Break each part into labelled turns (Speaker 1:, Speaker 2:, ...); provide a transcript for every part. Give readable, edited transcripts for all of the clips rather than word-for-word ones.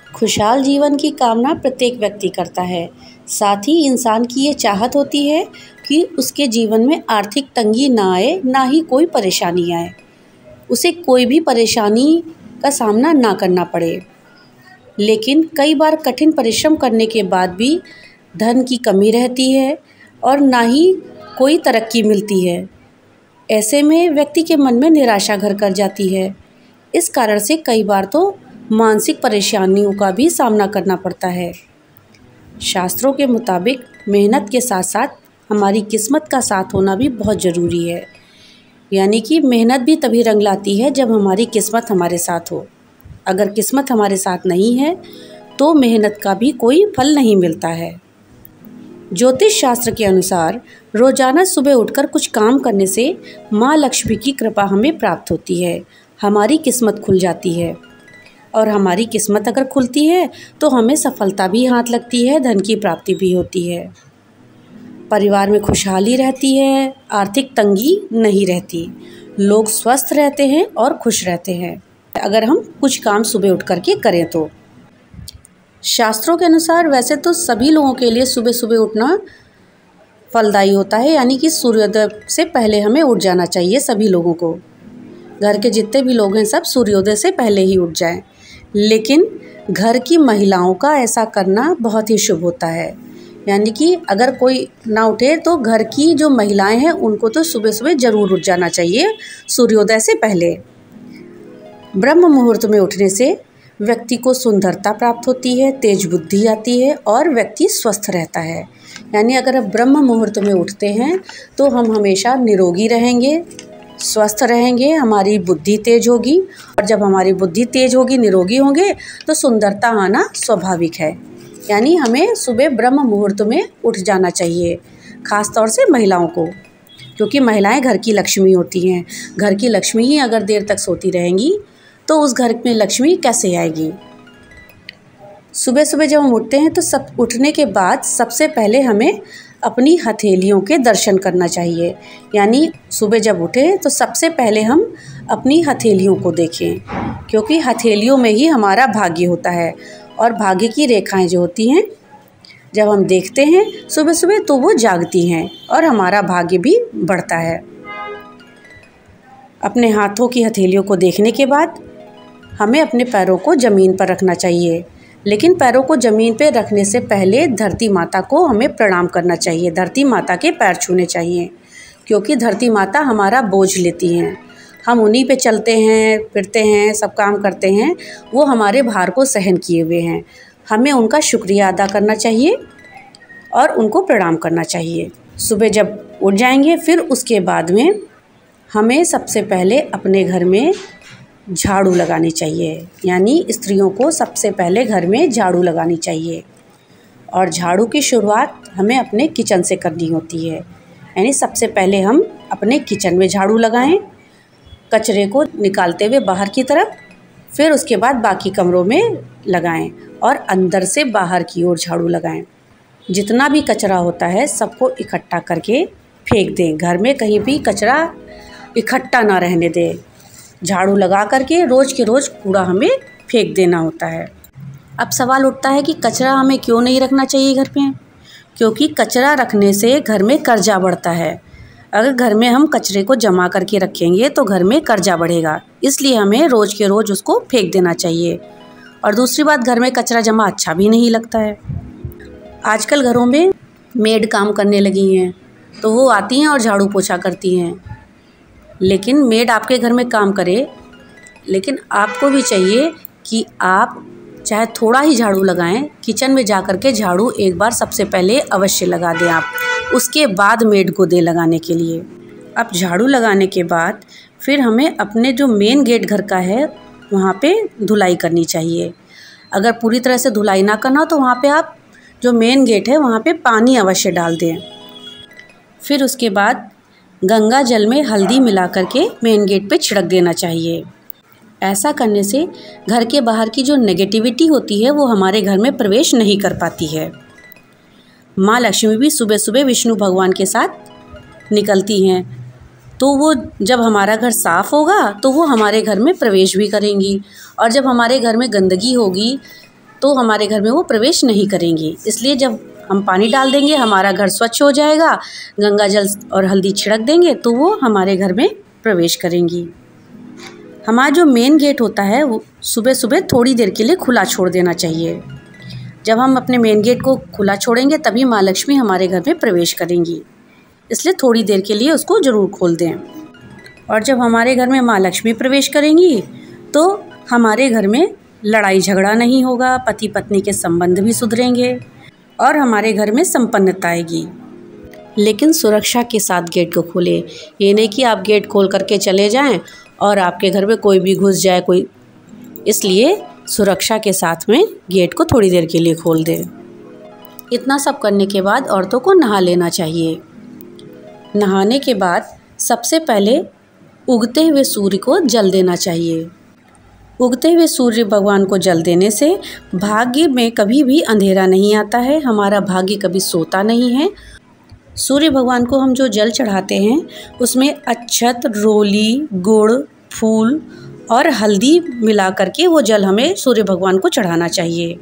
Speaker 1: खुशहाल जीवन की कामना प्रत्येक व्यक्ति करता है। साथ ही इंसान की ये चाहत होती है कि उसके जीवन में आर्थिक तंगी ना आए, ना ही कोई परेशानी आए, उसे कोई भी परेशानी का सामना ना करना पड़े। लेकिन कई बार कठिन परिश्रम करने के बाद भी धन की कमी रहती है और ना ही कोई तरक्की मिलती है। ऐसे में व्यक्ति के मन में निराशा घर कर जाती है। इस कारण से कई बार तो मानसिक परेशानियों का भी सामना करना पड़ता है। शास्त्रों के मुताबिक मेहनत के साथ साथ हमारी किस्मत का साथ होना भी बहुत ज़रूरी है। यानी कि मेहनत भी तभी रंग लाती है जब हमारी किस्मत हमारे साथ हो। अगर किस्मत हमारे साथ नहीं है तो मेहनत का भी कोई फल नहीं मिलता है। ज्योतिष शास्त्र के अनुसार रोजाना सुबह उठकर कुछ काम करने से माँ लक्ष्मी की कृपा हमें प्राप्त होती है, हमारी किस्मत खुल जाती है। और हमारी किस्मत अगर खुलती है तो हमें सफलता भी हाथ लगती है, धन की प्राप्ति भी होती है, परिवार में खुशहाली रहती है, आर्थिक तंगी नहीं रहती, लोग स्वस्थ रहते हैं और खुश रहते हैं अगर हम कुछ काम सुबह उठ कर के करें तो। शास्त्रों के अनुसार वैसे तो सभी लोगों के लिए सुबह सुबह उठना फलदायी होता है, यानी कि सूर्योदय से पहले हमें उठ जाना चाहिए। सभी लोगों को, घर के जितने भी लोग हैं सब सूर्योदय से पहले ही उठ जाएं। लेकिन घर की महिलाओं का ऐसा करना बहुत ही शुभ होता है, यानी कि अगर कोई ना उठे तो घर की जो महिलाएं हैं उनको तो सुबह सुबह ज़रूर उठ जाना चाहिए सूर्योदय से पहले। ब्रह्म मुहूर्त में उठने से व्यक्ति को सुंदरता प्राप्त होती है, तेज बुद्धि आती है और व्यक्ति स्वस्थ रहता है। यानी अगर हम ब्रह्म मुहूर्त में उठते हैं तो हम हमेशा निरोगी रहेंगे, स्वस्थ रहेंगे, हमारी बुद्धि तेज होगी और जब हमारी बुद्धि तेज होगी, निरोगी होंगे तो सुंदरता आना स्वाभाविक है। यानी हमें सुबह ब्रह्म मुहूर्त में उठ जाना चाहिए, ख़ास तौर से महिलाओं को, क्योंकि महिलाएं घर की लक्ष्मी होती हैं। घर की लक्ष्मी ही अगर देर तक सोती रहेंगी तो उस घर में लक्ष्मी कैसे आएगी। सुबह सुबह जब हम उठते हैं तो सब उठने के बाद सबसे पहले हमें अपनी हथेलियों के दर्शन करना चाहिए। यानी सुबह जब उठे तो सबसे पहले हम अपनी हथेलियों को देखें, क्योंकि हथेलियों में ही हमारा भाग्य होता है और भाग्य की रेखाएं जो होती हैं जब हम देखते हैं सुबह सुबह तो वो जागती हैं और हमारा भाग्य भी बढ़ता है। अपने हाथों की हथेलियों को देखने के बाद हमें अपने पैरों को ज़मीन पर रखना चाहिए, लेकिन पैरों को ज़मीन पर रखने से पहले धरती माता को हमें प्रणाम करना चाहिए, धरती माता के पैर छूने चाहिए, क्योंकि धरती माता हमारा बोझ लेती हैं। हम उन्हीं पे चलते हैं, फिरते हैं, सब काम करते हैं, वो हमारे भार को सहन किए हुए हैं। हमें उनका शुक्रिया अदा करना चाहिए और उनको प्रणाम करना चाहिए। सुबह जब उठ जाएंगे फिर उसके बाद में हमें सबसे पहले अपने घर में झाड़ू लगानी चाहिए। यानी स्त्रियों को सबसे पहले घर में झाड़ू लगानी चाहिए और झाड़ू की शुरुआत हमें अपने किचन से करनी होती है। यानी सबसे पहले हम अपने किचन में झाड़ू लगाएं, कचरे को निकालते हुए बाहर की तरफ, फिर उसके बाद बाकी कमरों में लगाएं और अंदर से बाहर की ओर झाड़ू लगाएं। जितना भी कचरा होता है सबको इकट्ठा करके फेंक दें, घर में कहीं भी कचरा इकट्ठा ना रहने दें। झाड़ू लगा करके रोज़ के रोज़ कूड़ा हमें फेंक देना होता है। अब सवाल उठता है कि कचरा हमें क्यों नहीं रखना चाहिए घर पे? क्योंकि कचरा रखने से घर में कर्जा बढ़ता है। अगर घर में हम कचरे को जमा करके रखेंगे तो घर में कर्जा बढ़ेगा, इसलिए हमें रोज़ के रोज़ उसको फेंक देना चाहिए। और दूसरी बात, घर में कचरा जमा अच्छा भी नहीं लगता है। आजकल घरों में मेड काम करने लगी हैं तो वो आती हैं और झाड़ू पोछा करती हैं, लेकिन मेड आपके घर में काम करे, लेकिन आपको भी चाहिए कि आप चाहे थोड़ा ही झाड़ू लगाएं, किचन में जा कर के झाड़ू एक बार सबसे पहले अवश्य लगा दें आप, उसके बाद मेड को दे लगाने के लिए। अब झाड़ू लगाने के बाद फिर हमें अपने जो मेन गेट घर का है वहाँ पे धुलाई करनी चाहिए। अगर पूरी तरह से धुलाई ना करना तो वहाँ पे आप जो मेन गेट है वहाँ पे पानी अवश्य डाल दें। फिर उसके बाद गंगा जल में हल्दी मिला करके मेन गेट पे छिड़क देना चाहिए। ऐसा करने से घर के बाहर की जो नेगेटिविटी होती है वो हमारे घर में प्रवेश नहीं कर पाती है। माँ लक्ष्मी भी सुबह सुबह विष्णु भगवान के साथ निकलती हैं, तो वो जब हमारा घर साफ़ होगा तो वो हमारे घर में प्रवेश भी करेंगी। और जब हमारे घर में गंदगी होगी तो हमारे घर में वो प्रवेश नहीं करेंगी। इसलिए जब हम पानी डाल देंगे, हमारा घर स्वच्छ हो जाएगा, गंगा जल और हल्दी छिड़क देंगे तो वो हमारे घर में प्रवेश करेंगी। हमारा जो मेन गेट होता है वो सुबह सुबह थोड़ी देर के लिए खुला छोड़ देना चाहिए। जब हम अपने मेन गेट को खुला छोड़ेंगे तभी माँ लक्ष्मी हमारे घर में प्रवेश करेंगी, इसलिए थोड़ी देर के लिए उसको ज़रूर खोल दें। और जब हमारे घर में माँ लक्ष्मी प्रवेश करेंगी तो हमारे घर में लड़ाई झगड़ा नहीं होगा, पति पत्नी के संबंध भी सुधरेंगे और हमारे घर में संपन्नता आएगी। लेकिन सुरक्षा के साथ गेट को खोलें। ये नहीं कि आप गेट खोल करके चले जाएं और आपके घर में कोई भी घुस जाए कोई, इसलिए सुरक्षा के साथ में गेट को थोड़ी देर के लिए खोल दें। इतना सब करने के बाद औरतों को नहा लेना चाहिए। नहाने के बाद सबसे पहले उगते हुए सूर्य को जल देना चाहिए। उगते हुए सूर्य भगवान को जल देने से भाग्य में कभी भी अंधेरा नहीं आता है, हमारा भाग्य कभी सोता नहीं है। सूर्य भगवान को हम जो जल चढ़ाते हैं उसमें अक्षत, रोली, गुड़, फूल और हल्दी मिला करके वो जल हमें सूर्य भगवान को चढ़ाना चाहिए।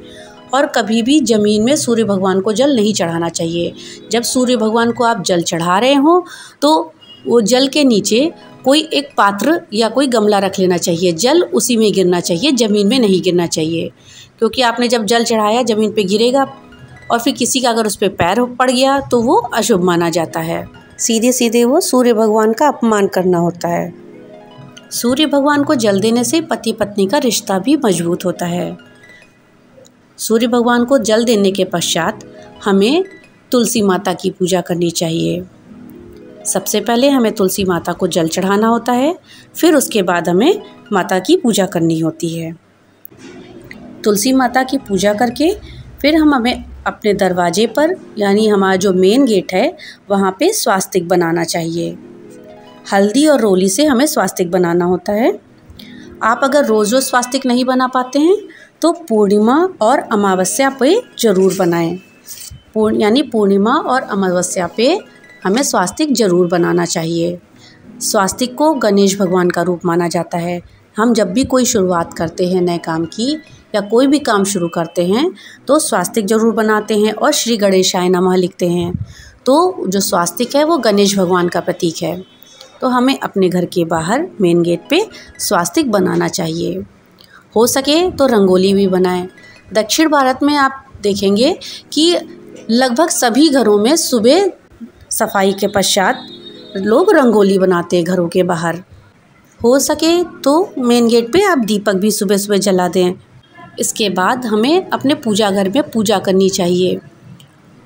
Speaker 1: और कभी भी ज़मीन में सूर्य भगवान को जल नहीं चढ़ाना चाहिए। जब सूर्य भगवान को आप जल चढ़ा रहे हो तो वो जल के नीचे कोई एक पात्र या कोई गमला रख लेना चाहिए। जल उसी में गिरना चाहिए, ज़मीन में नहीं गिरना चाहिए, क्योंकि आपने जब जल चढ़ाया ज़मीन पे गिरेगा और फिर किसी का अगर उस पर पैर पड़ गया तो वो अशुभ माना जाता है। सीधे सीधे वो सूर्य भगवान का अपमान करना होता है। सूर्य भगवान को जल देने से पति पत्नी का रिश्ता भी मजबूत होता है। सूर्य भगवान को जल देने के पश्चात हमें तुलसी माता की पूजा करनी चाहिए। सबसे पहले हमें तुलसी माता को जल चढ़ाना होता है, फिर उसके बाद हमें माता की पूजा करनी होती है। तुलसी माता की पूजा करके फिर हमें अपने दरवाजे पर यानी हमारा जो मेन गेट है वहाँ पे स्वास्तिक बनाना चाहिए। हल्दी और रोली से हमें स्वास्तिक बनाना होता है। आप अगर रोज़ रोज़ स्वास्तिक नहीं बना पाते हैं तो पूर्णिमा और अमावस्या पे ज़रूर बनाएं। यानी पूर्णिमा और अमावस्या पे हमें स्वास्तिक ज़रूर बनाना चाहिए। स्वास्तिक को गणेश भगवान का रूप माना जाता है। हम जब भी कोई शुरुआत करते हैं नए काम की या कोई भी काम शुरू करते हैं तो स्वास्तिक ज़रूर बनाते हैं और श्री गणेशाय नमः लिखते हैं। तो जो स्वास्तिक है वो गणेश भगवान का प्रतीक है। तो हमें अपने घर के बाहर मेन गेट पे स्वास्तिक बनाना चाहिए। हो सके तो रंगोली भी बनाएं। दक्षिण भारत में आप देखेंगे कि लगभग सभी घरों में सुबह सफाई के पश्चात लोग रंगोली बनाते हैं घरों के बाहर। हो सके तो मेन गेट पे आप दीपक भी सुबह सुबह जला दें। इसके बाद हमें अपने पूजा घर में पूजा करनी चाहिए।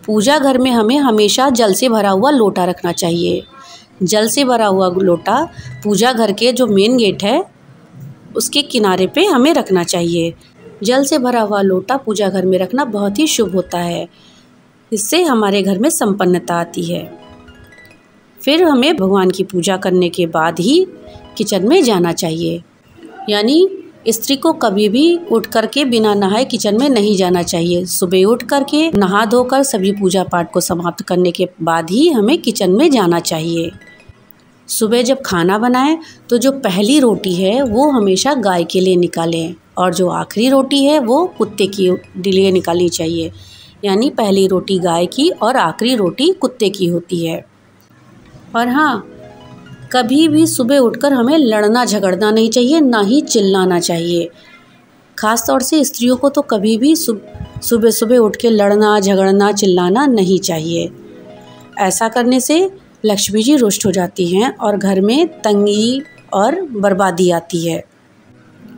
Speaker 1: पूजा घर में हमें हमेशा जल से भरा हुआ लोटा रखना चाहिए। जल से भरा हुआ लोटा पूजा घर के जो मेन गेट है उसके किनारे पे हमें रखना चाहिए। जल से भरा हुआ लोटा पूजा घर में रखना बहुत ही शुभ होता है। इससे हमारे घर में संपन्नता आती है। फिर हमें भगवान की पूजा करने के बाद ही किचन में जाना चाहिए। यानी स्त्री को कभी भी उठ करके बिना नहाए किचन में नहीं जाना चाहिए। सुबह उठ करके नहा धोकर सभी पूजा पाठ को समाप्त करने के बाद ही हमें किचन में जाना चाहिए। सुबह जब खाना बनाएं तो जो पहली रोटी है वो हमेशा गाय के लिए निकालें और जो आखिरी रोटी है वो कुत्ते के लिए निकालनी चाहिए। यानी पहली रोटी गाय की और आखिरी रोटी कुत्ते की होती है। और हाँ, कभी भी सुबह उठकर हमें लड़ना झगड़ना नहीं चाहिए, ना ही चिल्लाना चाहिए। ख़ास तौर से स्त्रियों को तो कभी भी सुबह सुबह उठ के लड़ना झगड़ना चिल्लाना नहीं चाहिए। ऐसा करने से लक्ष्मी जी रुष्ट हो जाती हैं और घर में तंगी और बर्बादी आती है।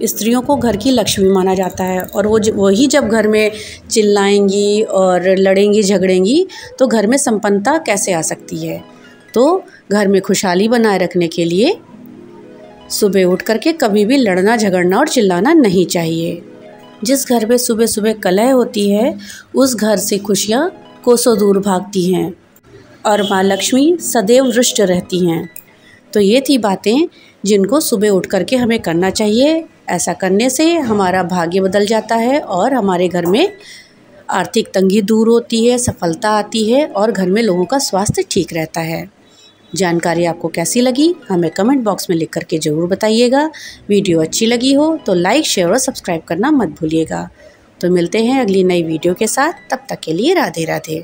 Speaker 1: स्त्रियों को घर की लक्ष्मी माना जाता है और वही जब घर में चिल्लाएंगी और लड़ेंगी झगड़ेंगी तो घर में संपन्नता कैसे आ सकती है। तो घर में खुशहाली बनाए रखने के लिए सुबह उठ करके कभी भी लड़ना झगड़ना और चिल्लाना नहीं चाहिए। जिस घर में सुबह सुबह कलह होती है उस घर से खुशियाँ कोसों दूर भागती हैं और माँ लक्ष्मी सदैव रुष्ट रहती हैं। तो ये थी बातें जिनको सुबह उठ करके हमें करना चाहिए। ऐसा करने से हमारा भाग्य बदल जाता है और हमारे घर में आर्थिक तंगी दूर होती है, सफलता आती है और घर में लोगों का स्वास्थ्य ठीक रहता है। जानकारी आपको कैसी लगी हमें कमेंट बॉक्स में लिख करके ज़रूर बताइएगा। वीडियो अच्छी लगी हो तो लाइक शेयर और सब्सक्राइब करना मत भूलिएगा। तो मिलते हैं अगली नई वीडियो के साथ, तब तक के लिए राधे राधे।